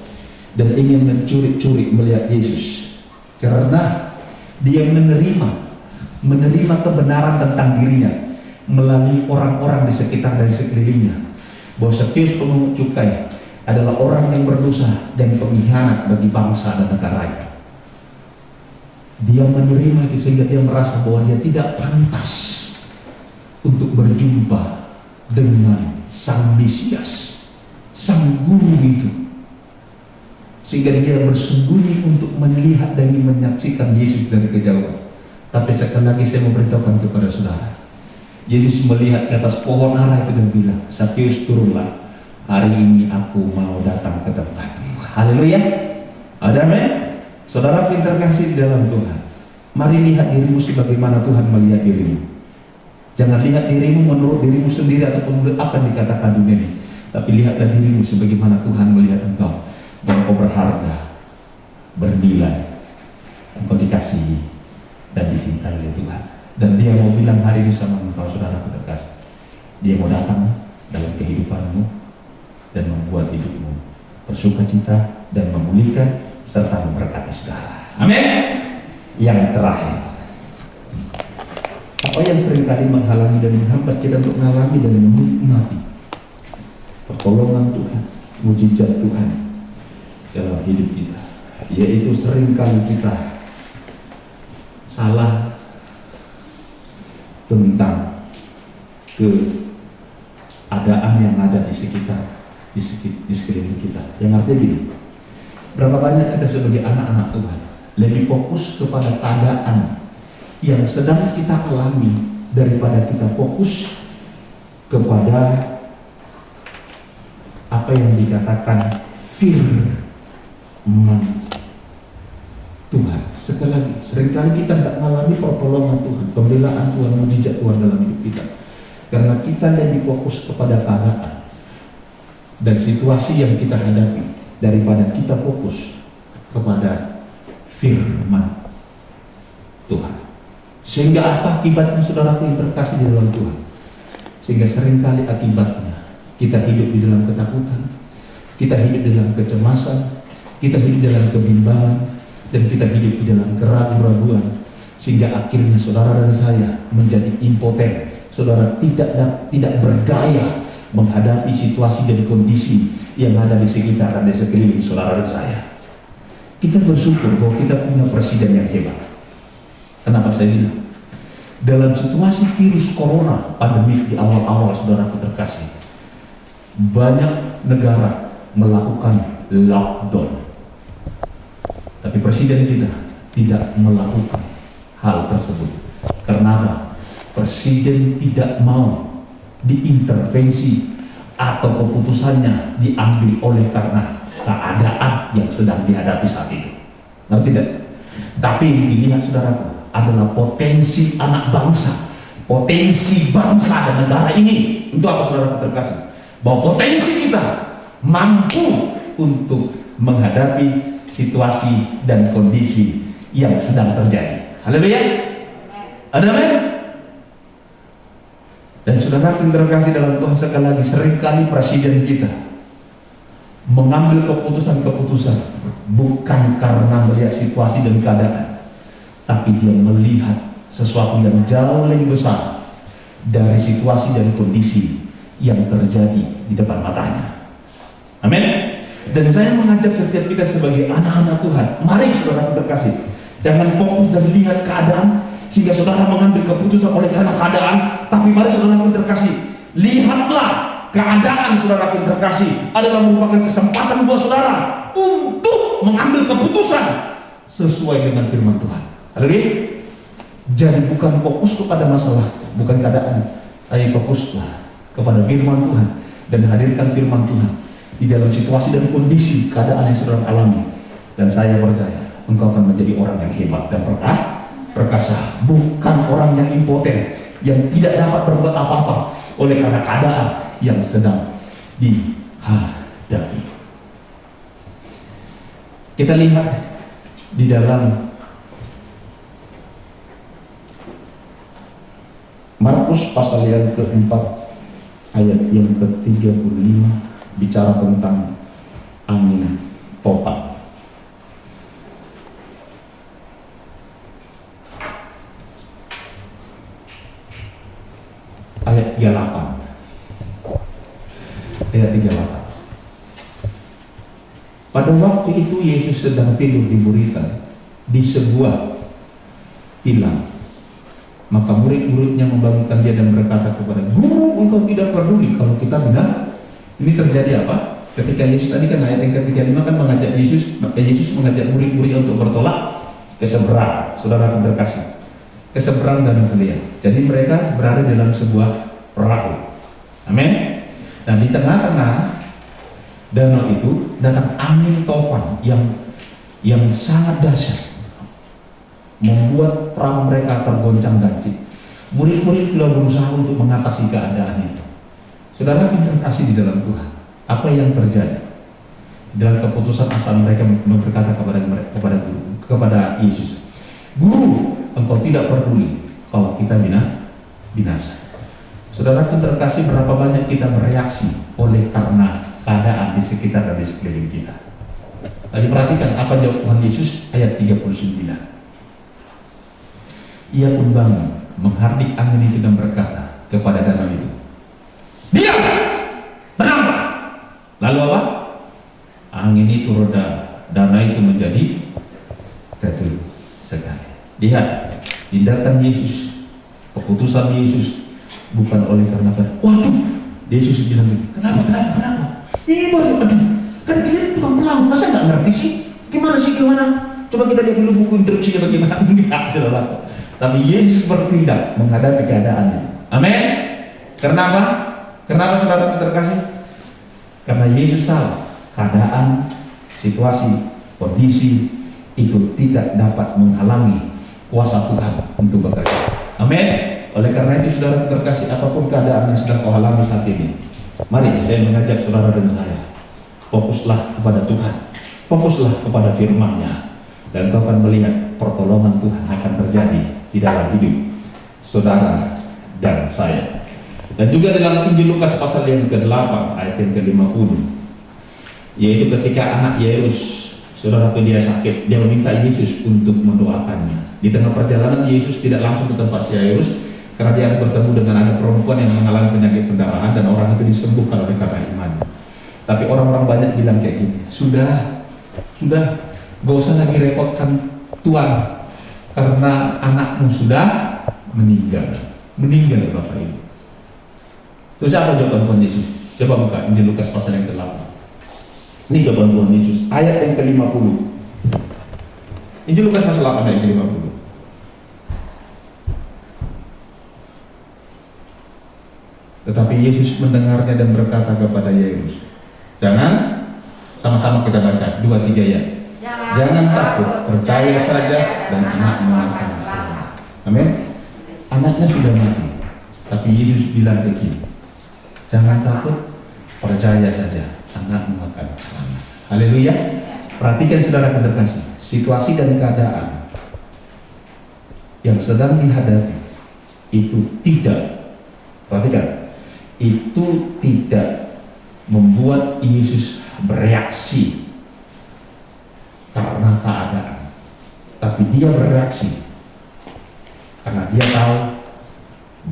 dan ingin mencuri-curi melihat Yesus? Karena dia menerima kebenaran tentang dirinya melalui orang-orang di sekitar dan sekelilingnya, bahwa Sakeus pemungut cukai adalah orang yang berdosa dan pengkhianat bagi bangsa dan negaranya. Dia menerima itu sehingga dia merasa bahwa dia tidak pantas untuk berjumpa dengan Sang Mesias, Sang Guru itu, sehingga dia bersembunyi untuk melihat dan menyaksikan Yesus dari kejauhan. Tapi sekali lagi saya memberitahukan kepada saudara, Yesus melihat ke atas pohon ara itu dan bilang, Sakeus turunlah, hari ini aku mau datang ke tempatmu. Haleluya. Amin. Saudara pintar kasih di dalam Tuhan, mari lihat dirimu sebagaimana Tuhan melihat dirimu. Jangan lihat dirimu menurut dirimu sendiri ataupun menurut apa yang dikatakan dunia ini, tapi lihatlah dirimu sebagaimana Tuhan melihat engkau, bahwa engkau berharga, bernilai, engkau dikasihi dan dicintai oleh Tuhan. Dan dia mau bilang hari ini sama engkau, saudara terkasih, dia mau datang dalam kehidupanmu dan membuat hidupmu bersukacita dan memulihkan serta memberkati saudara. Amin. Yang terakhir, apa yang seringkali menghalangi dan menghambat kita untuk mengalami dan menikmati pertolongan Tuhan, mujizat Tuhan dalam hidup kita, yaitu seringkali kita salah tentang keadaan yang ada di sekitar, di sekeliling kita. Yang artinya gini, berapa banyak kita sebagai anak-anak Tuhan lebih fokus kepada keadaan yang sedang kita alami daripada kita fokus kepada apa yang dikatakan firman Tuhan. Sekali lagi, seringkali kita tidak mengalami pertolongan Tuhan, pembelaan Tuhan, mujizat Tuhan dalam hidup kita, karena kita lebih fokus kepada keadaan dan situasi yang kita hadapi daripada kita fokus kepada firman Tuhan. Sehingga apa akibatnya, saudaraku yang terkasih di dalam Tuhan? Sehingga seringkali akibatnya kita hidup di dalam ketakutan, kita hidup di dalam kecemasan, kita hidup dalam kebimbangan, dan kita hidup di dalam keraguan-keraguan, sehingga akhirnya saudara dan saya menjadi impoten. Saudara tidak berdaya menghadapi situasi dan kondisi yang ada di sekitar dan di sekeliling saudara dan saya. Kita bersyukur bahwa kita punya presiden yang hebat. Kenapa saya bilang? Dalam situasi virus corona pandemi di awal-awal, saudara terkasih, banyak negara melakukan lockdown, tapi presiden kita tidak melakukan hal tersebut. Karena apa? Presiden tidak mau diintervensi atau keputusannya diambil oleh karena keadaan yang sedang dihadapi saat itu. Ngerti tidak? Tapi yang dilihat saudaraku adalah potensi anak bangsa, potensi bangsa dan negara ini. Untuk apa saudara terkasih? Bahwa potensi kita mampu untuk menghadapi situasi dan kondisi yang sedang terjadi. Haleluya. Amin. Dan saudara yang terkasih dalam Tuhan, sekali lagi, seringkali presiden kita mengambil keputusan-keputusan bukan karena melihat situasi dan keadaan, tapi dia melihat sesuatu yang jauh lebih besar dari situasi dan kondisi yang terjadi di depan matanya. Amin. Dan saya mengajak setiap kita sebagai anak-anak Tuhan, mari saudara terkasih, jangan fokus dan lihat keadaan sehingga saudara mengambil keputusan oleh karena keadaan, tapi mari saudara terkasih, lihatlah keadaan saudara terkasih adalah merupakan kesempatan buat saudara untuk mengambil keputusan sesuai dengan firman Tuhan. Haleluya. Jadi bukan fokus kepada masalah, bukan keadaan, tapi fokuslah kepada firman Tuhan dan hadirkan firman Tuhan di dalam situasi dan kondisi keadaan yang saudara alami. Dan saya percaya engkau akan menjadi orang yang hebat dan perkasa, bukan orang yang impoten, yang tidak dapat berbuat apa-apa oleh karena keadaan yang sedang dihadapi. Kita lihat di dalam Markus pasal yang keempat ayat yang ke-35 bicara tentang angin topan. Ayat 38. Ayat 38. Pada waktu itu Yesus sedang tidur di buritan di sebuah tilam. Maka murid-muridnya membangunkan dia dan berkata kepada, "Guru, engkau tidak peduli kalau kita benar?" Ini terjadi apa? Ketika Yesus tadi kan ayat yang ke-35 kan mengajak Yesus mengajak murid-murid untuk bertolak ke seberang, saudara terkasih, ke seberang danau Galilea. Jadi mereka berada dalam sebuah perahu. Amin. Dan di tengah-tengah danau itu datang angin tofan yang sangat dahsyat, membuat perahu mereka tergoncang-gancing. Murid-murid sudah berusaha untuk mengatasi keadaan itu. Saudara terkasih di dalam Tuhan, apa yang terjadi? Dalam keputusan asa mereka berkata kepada Yesus, "Guru, engkau tidak peduli kalau kita binasa." Saudara terkasih, berapa banyak kita bereaksi oleh karena keadaan di sekitar dan di sekeliling kita. Tadi perhatikan apa jawab Tuhan Yesus ayat 39. Ia pun bangun, menghardik angin itu dan berkata kepada danau itu, "Diam! Tenanglah!" Lalu apa? Angin itu reda, danau itu menjadi teduh sekali. Lihat, tindakan Yesus, keputusan Yesus bukan oleh karena waduh, Yesus bilang begini, kenapa? Ini baru, kan dia tukang pelaut, masa nggak ngerti sih? Gimana? Coba kita lihat dulu buku instruksinya bagaimana. Enggak, saudara. Tapi Yesus bertindak menghadapi keadaan ini. Amin. Kenapa? Kenapa saudara terkasih? Karena Yesus tahu keadaan, situasi, kondisi itu tidak dapat menghalangi kuasa Tuhan untuk bekerja. Amin. Oleh karena itu saudara terkasih, apapun keadaan yang sedang kau alami saat ini, mari saya mengajak saudara dan saya, fokuslah kepada Tuhan, fokuslah kepada firman-Nya, dan kau akan melihat pertolongan Tuhan akan terjadi di dalam hidup saudara dan saya. Dan juga dalam Injil Lukas pasal yang ke-8 ayat yang ke-50, yaitu ketika anak Yairus, saudara dia sakit, dia meminta Yesus untuk mendoakannya. Di tengah perjalanan Yesus tidak langsung ke tempat Yairus, karena dia bertemu dengan ada perempuan yang mengalami penyakit pendarahan dan orang itu disembuhkan oleh karena imannya. Tapi orang-orang banyak bilang kayak gini, sudah, gak usah lagi repotkan Tuhan, karena anakmu sudah meninggal Bapak Ibu. Terus apa jawaban Tuhan Yesus? Coba buka Injil Lukas pasal yang ke-8. Ini jawaban Tuhan Yesus, ayat yang ke-50. Injil Lukas pasal 8 ayat ke-50. Tetapi Yesus mendengarnya dan berkata kepada Yairus, jangan, sama-sama kita baca 2-3 ya. Jangan takut, percaya saja dan anakmu akan selamat. Amin. Anaknya sudah mati, tapi Yesus bilang begini, jangan takut, percaya saja, anakmu akan selamat. Haleluya. Perhatikan saudara terkasih, situasi dan keadaan yang sedang dihadapi itu tidak membuat Yesus bereaksi karena keadaan, tapi dia bereaksi karena dia tahu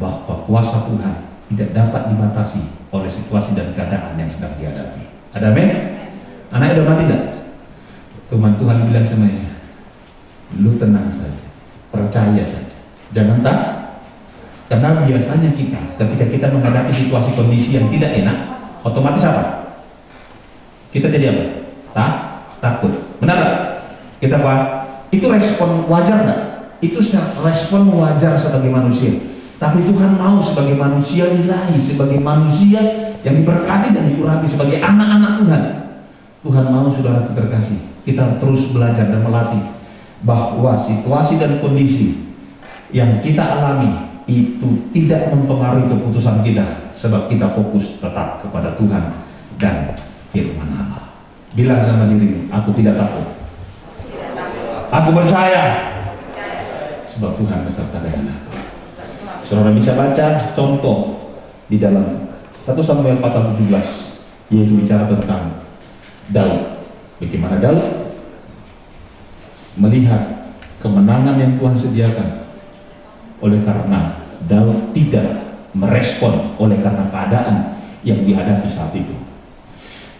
bahwa kuasa Tuhan tidak dapat dibatasi oleh situasi dan keadaan yang sedang dihadapi. Ada amin? Anaknya udah mati tidak? Tuhan bilang sama dia, lu tenang saja, percaya saja, jangan takut. Karena biasanya ketika kita menghadapi situasi kondisi yang tidak enak, otomatis apa? Kita jadi apa? Takut. Benar gak? Kita apa? Itu respon wajar gak? Itu respon wajar sebagai manusia. Tapi Tuhan mau sebagai manusia ilahi, sebagai manusia yang diberkati dan diurapi, sebagai anak-anak Tuhan. Tuhan mau saudara terkasih, kita terus belajar dan melatih bahwa situasi dan kondisi yang kita alami itu tidak mempengaruhi keputusan kita, sebab kita fokus tetap kepada Tuhan dan firman Allah. Bilang sama dirimu, aku tidak takut, aku percaya, sebab Tuhan beserta dengan aku. Saudara bisa baca contoh di dalam 1 Samuel pasal 17, yaitu bicara tentang Daud. Bagaimana Daud melihat kemenangan yang Tuhan sediakan oleh karena Daud tidak merespon oleh karena keadaan yang dihadapi saat itu.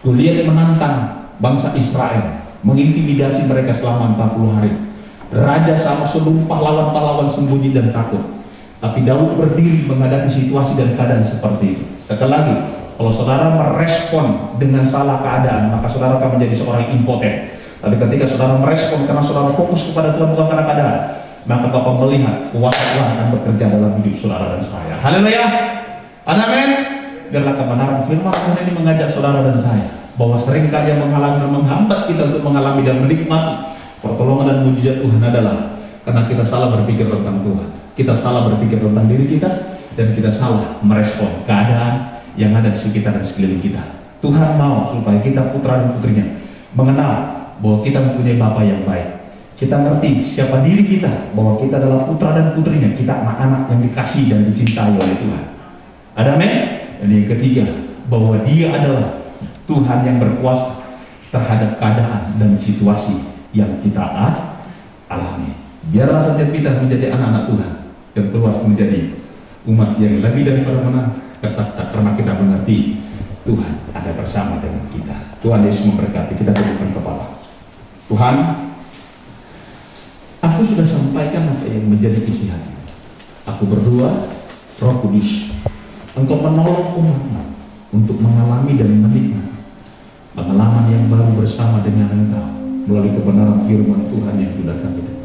Goliat menantang bangsa Israel, mengintimidasi mereka selama 40 hari. Raja sama selumpah lawan pahlawan sembunyi dan takut. Tapi Daud berdiri menghadapi situasi dan keadaan seperti itu. Sekali lagi, kalau saudara merespon dengan salah keadaan, maka saudara akan menjadi seorang impoten. Tapi ketika saudara merespon karena saudara fokus kepada Tuhan bukan karena keadaan, maka Bapak melihat kuasa Tuhan akan bekerja dalam hidup saudara dan saya. Haleluya. Amin. Biarlah kebenaran firman Tuhan ini mengajak saudara dan saya bahwa seringkali yang menghalangi dan menghambat kita untuk mengalami dan menikmati pertolongan dan mujizat Tuhan adalah karena kita salah berpikir tentang Tuhan. Kita salah berpikir tentang diri kita, dan kita salah merespon keadaan yang ada di sekitar dan sekeliling kita. Tuhan mau supaya kita putra dan putrinya mengenal bahwa kita mempunyai Bapa yang baik. Kita ngerti siapa diri kita, bahwa kita adalah putra dan putrinya. Kita anak-anak yang dikasihi dan dicintai oleh Tuhan. Ada amin? Dan yang ketiga, bahwa Dia adalah Tuhan yang berkuasa terhadap keadaan dan situasi yang kita alami. Biarlah setiap kita menjadi anak-anak Tuhan dan keluar menjadi umat yang lebih daripada menang, karena kita mengerti Tuhan ada bersama dengan kita. Tuhan Yesus memberkati. Kita tundukkan kepala. Tuhan, aku sudah sampaikan apa yang menjadi isi hati. Aku berdoa, Roh Kudus, Engkau menolong umat-Mu untuk mengalami dan menikmati pengalaman yang baru bersama dengan Engkau melalui kebenaran firman Tuhan yang sudah kami dengar.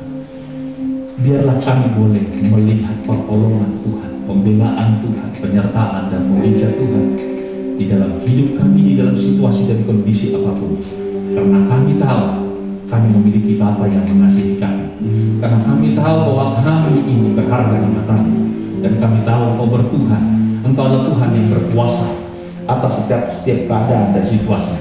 Biarlah kami boleh melihat pertolongan Tuhan, pembelaan Tuhan, penyertaan dan mujizat Tuhan di dalam hidup kami, di dalam situasi dan kondisi apapun. Karena kami tahu kami memiliki Bapa yang mengasihi kami. Karena kami tahu bahwa kami ini berharga di mata-Mu, dan kami tahu Engkau bertuhan. Engkau adalah Tuhan yang berkuasa atas setiap keadaan dan situasi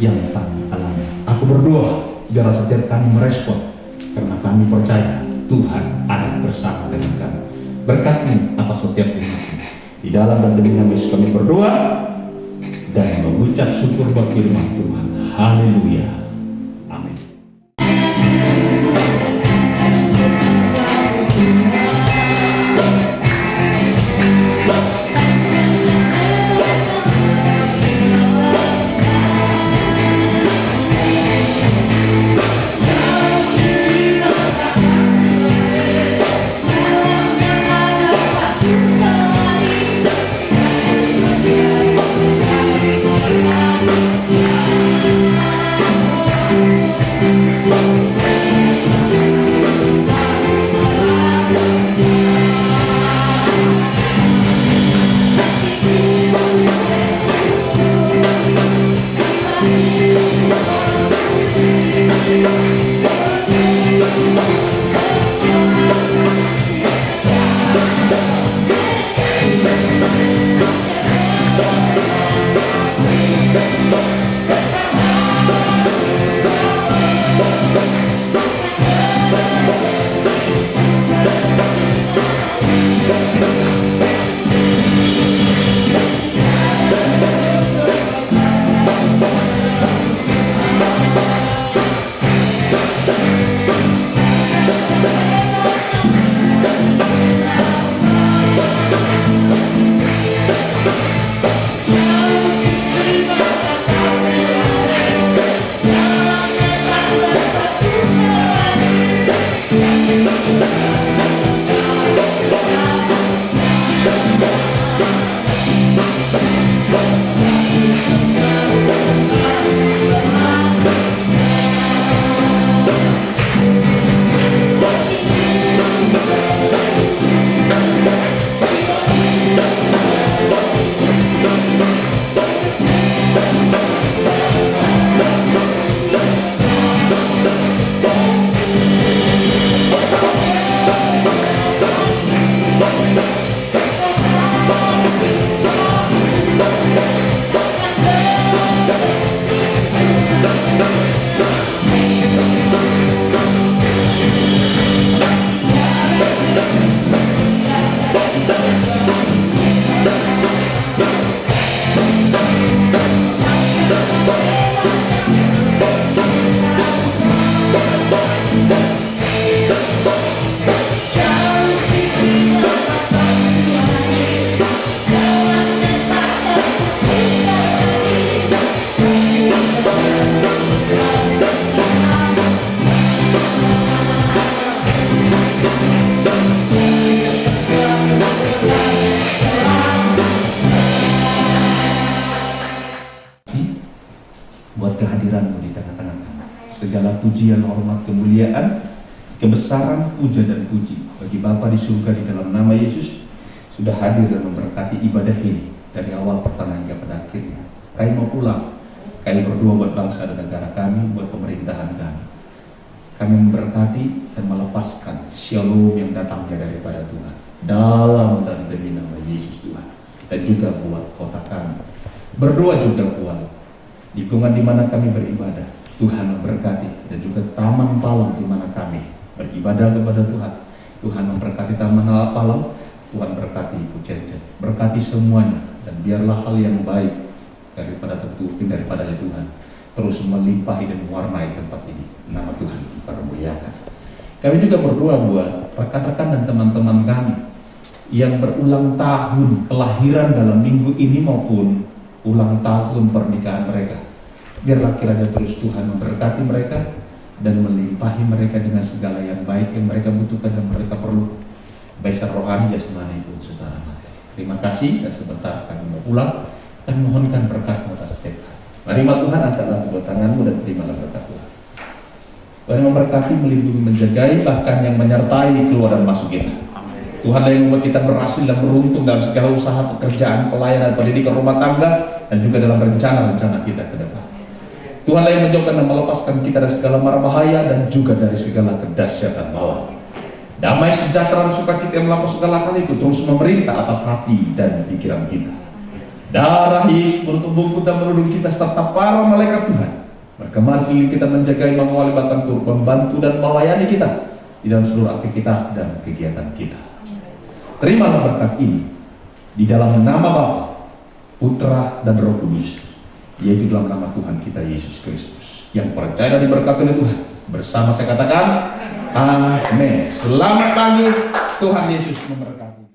yang kami alami. Aku berdoa biar setiap kami merespon, karena kami percaya Tuhan ada bersama dengan kami. Berkat-Mu atas setiap umat-Mu. Di dalam dan demi nama Yesus kami berdoa dan mengucap syukur buat firman Tuhan. Haleluya. Buat kehadiranmu di tengah-tengah kami. Segala pujian, hormat, kemuliaan, kebesaran, puja dan puji bagi Bapa di surga di dalam nama Yesus sudah hadir dan memberkati ibadah ini dari awal pertengahan hingga pada akhirnya. Kami mau pulang, kami berdoa buat bangsa dan negara kami, buat pemerintahan kami. Kami memberkati dan melepaskan shalom yang datangnya daripada Tuhan dalam dan demi nama Yesus Tuhan, dan juga buat kota kami. Berdoa juga buat lingkungan di mana kami beribadah, Tuhan memberkati, dan juga taman Palang di mana kami beribadah kepada Tuhan. Tuhan memberkati taman Palang, Tuhan berkati Ibu Cecet, berkati semuanya, dan biarlah hal yang baik daripada Tuhan terus melimpahi dan mewarnai tempat ini. Nama Tuhan dipermuliakan. Kami juga berdoa buat rekan-rekan dan teman-teman kami yang berulang tahun kelahiran dalam minggu ini maupun ulang tahun pernikahan mereka. Biarlah kiranya terus Tuhan memberkati mereka dan melimpahi mereka dengan segala yang baik yang mereka butuhkan dan mereka perlu, baik secara rohani, jasmani pun secara materi. Terima kasih, dan sebentar kami mau pulang. Kami mohonkan berkat atas setiap hari. Mari Tuhan, angkatlah kedua tanganmu dan terimalah berkat Tuhan. Tuhan yang memberkati, melindungi, menjagai, bahkan yang menyertai keluar dan masuk kita. Tuhanlah yang membuat kita berhasil dan beruntung dalam segala usaha, pekerjaan, pelayanan, pendidikan, rumah tangga, dan juga dalam rencana-rencana kita ke depan. Tuhanlah yang menjauhkan dan melepaskan kita dari segala mara bahaya dan juga dari segala kedahsyatan maut. Damai, sejahtera, dan sukacita yang melampaui segala hal itu terus memerintah atas hati dan pikiran kita. Darah Yesus bertubuh dan menuduh kita serta para malaikat Tuhan berkemar seliling kita, menjagai, mengawali, bahkan turut membantu dan melayani kita di dalam seluruh aktivitas dan kegiatan kita. Terimalah berkat ini di dalam nama Bapa, Putra, dan Roh Kudus, yaitu dalam nama Tuhan kita Yesus Kristus. Yang percaya dan diberkati oleh Tuhan, bersama saya katakan, amin. Selamat pagi, Tuhan Yesus memberkati.